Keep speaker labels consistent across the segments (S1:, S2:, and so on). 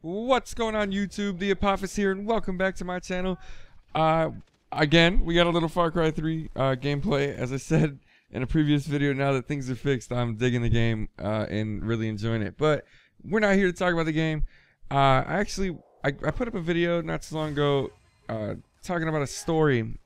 S1: What's going on, YouTube? The Apophis here, and welcome back to my channel. Again, we got a little Far Cry 3 gameplay. As I said in a previous video, now that things are fixed, I'm digging the game and really enjoying it. But we're not here to talk about the game. I put up a video not too long ago talking about a story,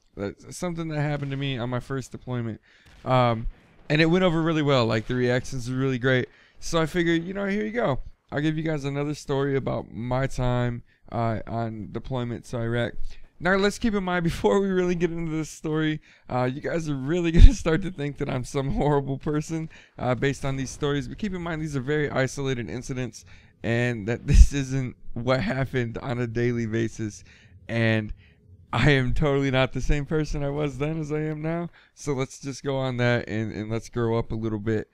S1: something that happened to me on my first deployment. And it went over really well. Like, the reactions were really great. So I figured, you know, here you go. I'll give you guys another story about my time on deployment to Iraq. Now, let's keep in mind, before we really get into this story, you guys are really going to start to think that I'm some horrible person based on these stories. But keep in mind, these are very isolated incidents, and that this isn't what happened on a daily basis. And I am totally not the same person I was then as I am now. So let's just go on that and let's grow up a little bit.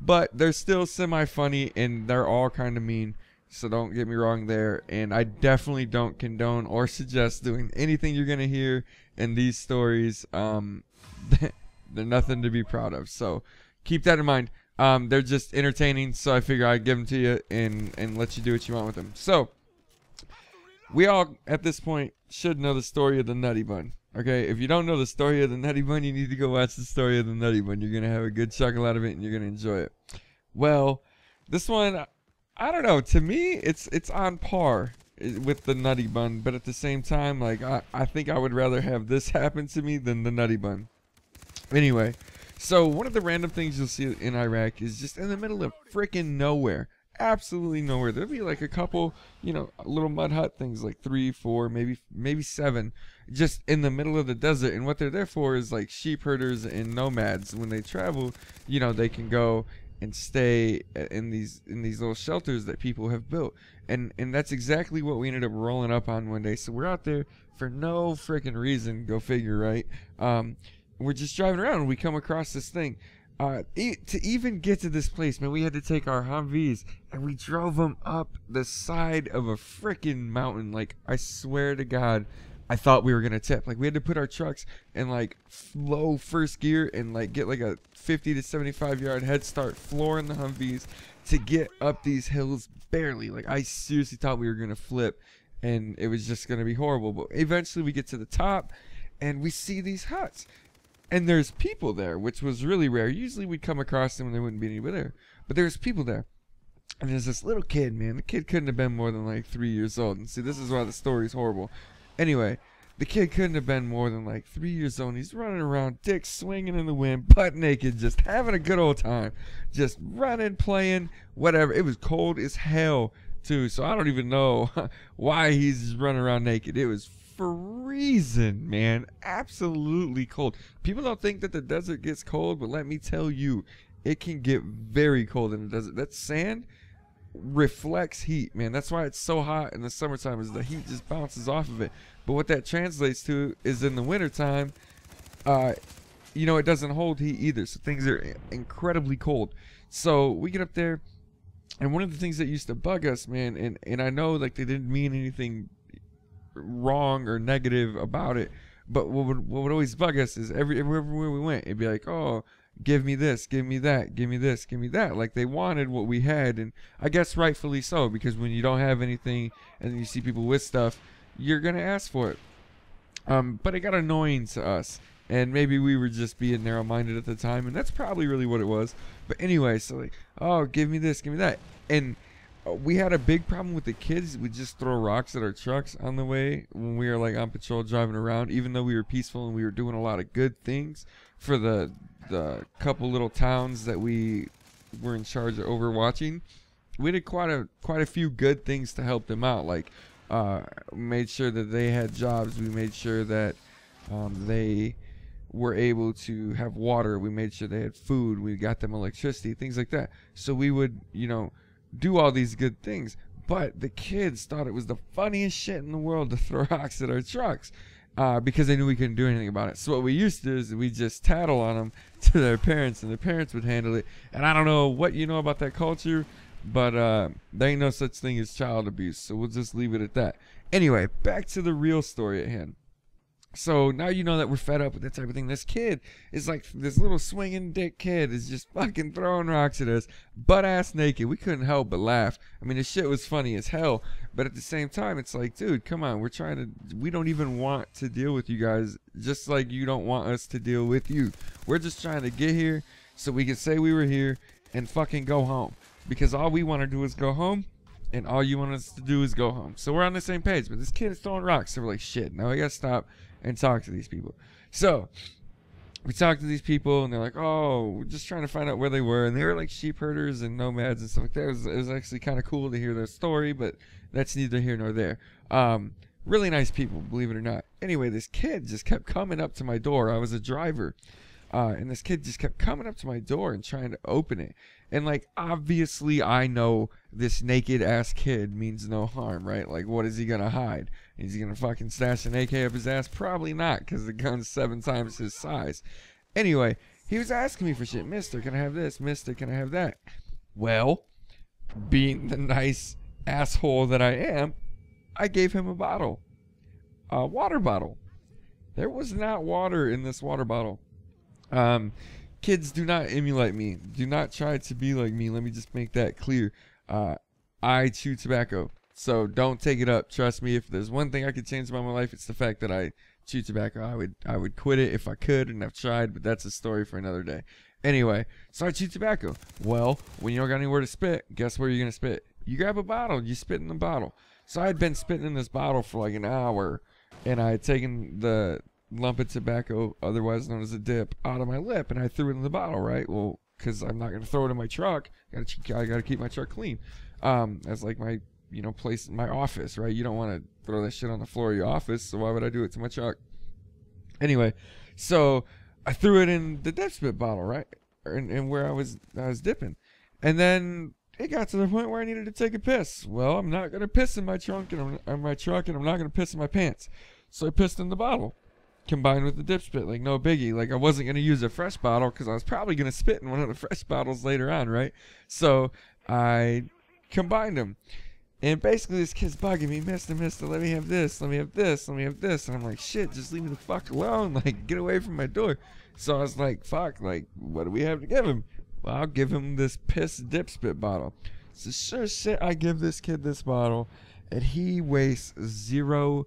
S1: But they're still semi-funny, and they're all kind of mean, so don't get me wrong there. And I definitely don't condone or suggest doing anything you're gonna hear in these stories. They're nothing to be proud of, so keep that in mind. They're just entertaining, so I figure I'd give them to you and let you do what you want with them. So we all at this point should know the story of the Nutty Bun. Okay, if you don't know the story of the Nutty Bun, you need to go watch the story of the Nutty Bun. You're going to have a good chuckle out of it, and you're going to enjoy it. Well, this one, I don't know. To me, it's on par with the Nutty Bun. But at the same time, like, I think I would rather have this happen to me than the Nutty Bun. Anyway, so one of the random things you'll see in Iraq is just in the middle of freaking nowhere. Absolutely nowhere. There'll be like a couple, you know, little mud hut things, like 3, 4, maybe 7, just in the middle of the desert. And what they're there for is like sheep herders and nomads. When they travel, you know, they can go and stay in these little shelters that people have built. And that's exactly what we ended up rolling up on one day. So we're out there for no freaking reason. Go figure, right? We're just driving around and we come across this thing. To even get to this place, man, we had to take our Humvees and we drove them up the side of a freaking mountain. Like, I swear to God, I thought we were gonna tip. Like, we had to put our trucks in like low first gear and like get like a 50 to 75 yard head start, flooring the Humvees to get up these hills barely. Like, I seriously thought we were gonna flip and it was just gonna be horrible. But eventually we get to the top and we see these huts. And there's people there, which was really rare. Usually we'd come across them and there wouldn't be anybody there. But there's people there. And there's this little kid, man. The kid couldn't have been more than like 3 years old. And see, this is why the story's horrible. Anyway, the kid couldn't have been more than like 3 years old. He's running around, dick swinging in the wind, butt naked, just having a good old time. Just running, playing, whatever. It was cold as hell, too. So I don't even know why he's running around naked. It was freezing, man. Absolutely cold. People don't think that the desert gets cold, but let me tell you, it can get very cold in the desert. That sand reflects heat, man. That's why it's so hot in the summertime, is the heat just bounces off of it. But what that translates to is in the wintertime, you know, it doesn't hold heat either, so things are incredibly cold. So we get up there, and one of the things that used to bug us, man, and I know like they didn't mean anything wrong or negative about it, but what would always bug us is everywhere we went, it'd be like, oh, give me this, give me that, give me this, give me that. Like, they wanted what we had, and I guess rightfully so, because when you don't have anything and you see people with stuff, you're gonna ask for it. But it got annoying to us, and maybe we were just being narrow-minded at the time, and that's probably really what it was. But anyway, so like, oh, give me this, give me that. And we had a big problem with the kids. We'd just throw rocks at our trucks on the way when we were like on patrol driving around, even though we were peaceful and we were doing a lot of good things for the couple little towns that we were in charge of overwatching. We did quite a few good things to help them out. Like, made sure that they had jobs. We made sure that they were able to have water. We made sure they had food. We got them electricity, things like that. So we would, you know, do all these good things. But the kids thought it was the funniest shit in the world to throw rocks at our trucks because they knew we couldn't do anything about it. So what we used to do is we just tattle on them to their parents, and their parents would handle it. And I don't know what you know about that culture, but there ain't no such thing as child abuse, so we'll just leave it at that. Anyway, back to the real story at hand. So now you know that we're fed up with that type of thing. This kid is like, this little swinging dick kid is just fucking throwing rocks at us, butt ass naked. We couldn't help but laugh. I mean, the shit was funny as hell, but at the same time, it's like, dude, come on. We don't even want to deal with you guys, just like you don't want us to deal with you. We're just trying to get here so we can say we were here and fucking go home, because all we want to do is go home. And all you want us to do is go home. So we're on the same page. But this kid is throwing rocks. So we're like, shit, now I gotta stop and talk to these people. So we talked to these people, and they're like, oh, we're just trying to find out where they were. And they were like sheep herders and nomads and stuff like that. It was actually kind of cool to hear their story, but that's neither here nor there. Really nice people, believe it or not. Anyway, this kid just kept coming up to my door. I was a driver. And this kid just kept coming up to my door and trying to open it. And, like, obviously I know this naked ass kid means no harm, right? Like, what is he gonna hide? Is he gonna fucking stash an AK up his ass? Probably not, because the gun's 7 times his size. Anyway, he was asking me for shit. Mister, can I have this? Mister, can I have that? Well, being the nice asshole that I am, I gave him a bottle. A water bottle. There was not water in this water bottle. Kids, do not emulate me. Do not try to be like me. Let me just make that clear. I chew tobacco, so don't take it up. Trust me, if there's one thing I could change about my life, it's the fact that I chew tobacco. I would quit it if I could, and I've tried, but that's a story for another day. Anyway, so I chew tobacco. Well, when you don't got anywhere to spit, guess where you're gonna spit? You grab a bottle, you spit in the bottle. So I had been spitting in this bottle for like an hour, and I had taken the lump of tobacco, otherwise known as a dip, out of my lip, and I threw it in the bottle, right? Well, because I'm not going to throw it in my truck. I got to keep my truck clean. As like my, place in my office, right? You don't want to throw that shit on the floor of your office, so why would I do it to my truck? Anyway, so I threw it in the dip spit bottle, right? And where I was dipping. And then it got to the point where I needed to take a piss. Well, I'm not going to piss in my trunk and I'm not going to piss in my pants. So I pissed in the bottle, combined with the dip spit, like no biggie. Like I wasn't going to use a fresh bottle because I was probably going to spit in one of the fresh bottles later on, right? So I combined them. And basically this kid's bugging me, mister, let me have this, let me have this, let me have this. And I'm like, shit, just leave me the fuck alone. Like, get away from my door. So I was like, fuck, like, what do we have to give him? Well, I'll give him this piss dip spit bottle. So sure shit, I give this kid this bottle, and he wastes zero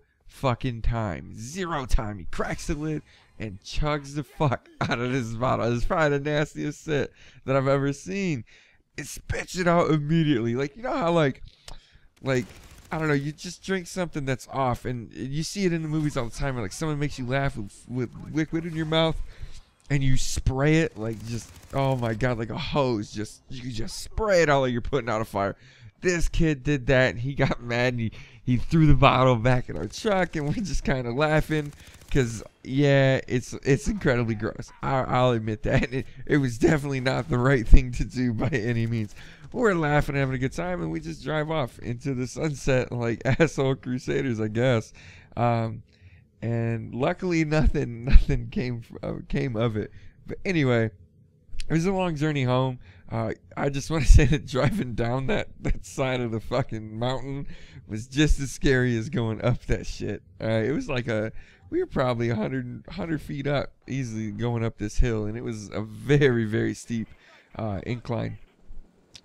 S1: time. He cracks the lid and chugs the fuck out of this bottle. It's probably the nastiest shit that I've ever seen. It spits it out immediately. Like, you know how like I don't know, you just drink something that's off, and you see it in the movies all the time, where like someone makes you laugh with liquid in your mouth, and you spray it like just, oh my god, like a hose. You just spray it all like you're putting out a fire. This kid did that, and he got mad, and he threw the bottle back in our truck, and we're just kind of laughing, because, yeah, it's incredibly gross. I'll admit that. It was definitely not the right thing to do by any means. We're laughing, having a good time, and we just drive off into the sunset like asshole crusaders, I guess. And luckily, nothing came of it. But anyway, it was a long journey home. I just want to say that driving down that side of the fucking mountain was just as scary as going up that shit. It was like we were probably 100 feet up easily going up this hill, and it was a very, very steep incline.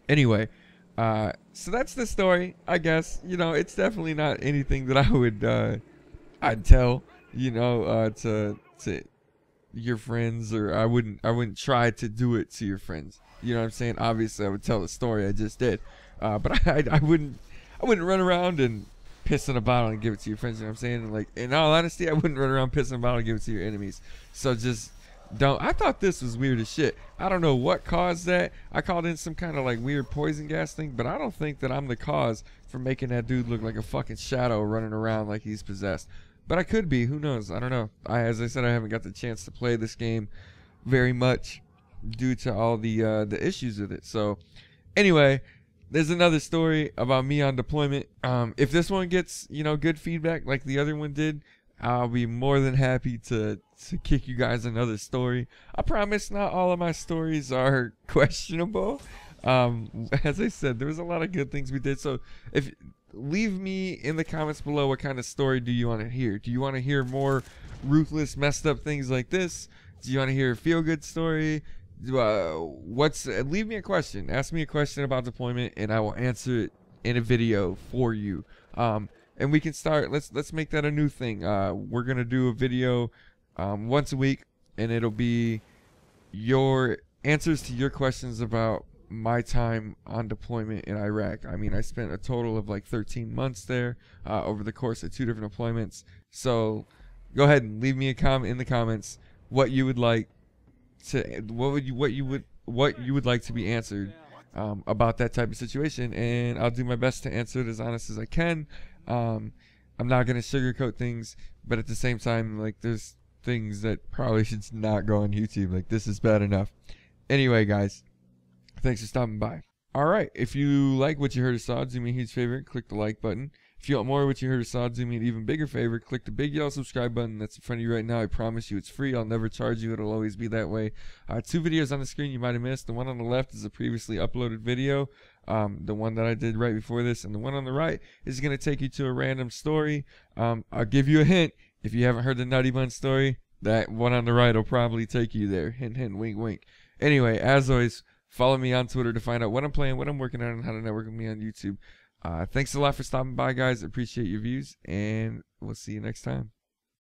S1: Anyway, so that's the story, I guess. It's definitely not anything that I would I'd tell, to your friends, or I wouldn't try to do it to your friends. You know what I'm saying? Obviously, I would tell the story I just did, but I wouldn't run around and piss in a bottle and give it to your friends. You know what I'm saying? And like, in all honesty, I wouldn't run around piss in a bottle and give it to your enemies. So just don't. I thought this was weird as shit. I don't know what caused that. I called in some kind of like weird poison gas thing, but I don't think that I'm the cause for making that dude look like a fucking shadow running around like he's possessed. But I could be. Who knows? I don't know. As I said, I haven't got the chance to play this game very much due to all the issues with it. So anyway, there's another story about me on deployment. If this one gets good feedback like the other one did, I'll be more than happy to kick you guys another story. I promise not all of my stories are questionable. As I said, there was a lot of good things we did. So if leave me in the comments below what kind of story do you want to hear. Do you want to hear more ruthless, messed up things like this? Do you want to hear a feel-good story? Leave me a question. Ask me a question about deployment, and I will answer it in a video for you. And we can start. Let's make that a new thing. We're gonna do a video once a week, and it'll be your answers to your questions about my time on deployment in Iraq. I mean, I spent a total of like 13 months there over the course of 2 different deployments. So go ahead and leave me a comment in the comments what you would like to what you would like to be answered about that type of situation, and I'll do my best to answer it as honest as I can. I'm not gonna sugarcoat things, but at the same time, like, there's things that probably should not go on YouTube. Like, this is bad enough. Anyway, guys, thanks for stopping by. Alright, if you like what you heard or saw, do me a huge favor, click the like button. If you want more of what you heard or saw, do me an even bigger favor, click the big yellow subscribe button that's in front of you right now. I promise you it's free. I'll never charge you. It'll always be that way. 2 videos on the screen you might have missed. The one on the left is a previously uploaded video, the one that I did right before this, and the one on the right is going to take you to a random story. I'll give you a hint. If you haven't heard the Nutty Bun story, that one on the right will probably take you there. Hint, hint, wink, wink. Anyway, as always, follow me on Twitter to find out what I'm playing, what I'm working on, and how to network with me on YouTube. Thanks a lot for stopping by, guys. Appreciate your views, and we'll see you next time.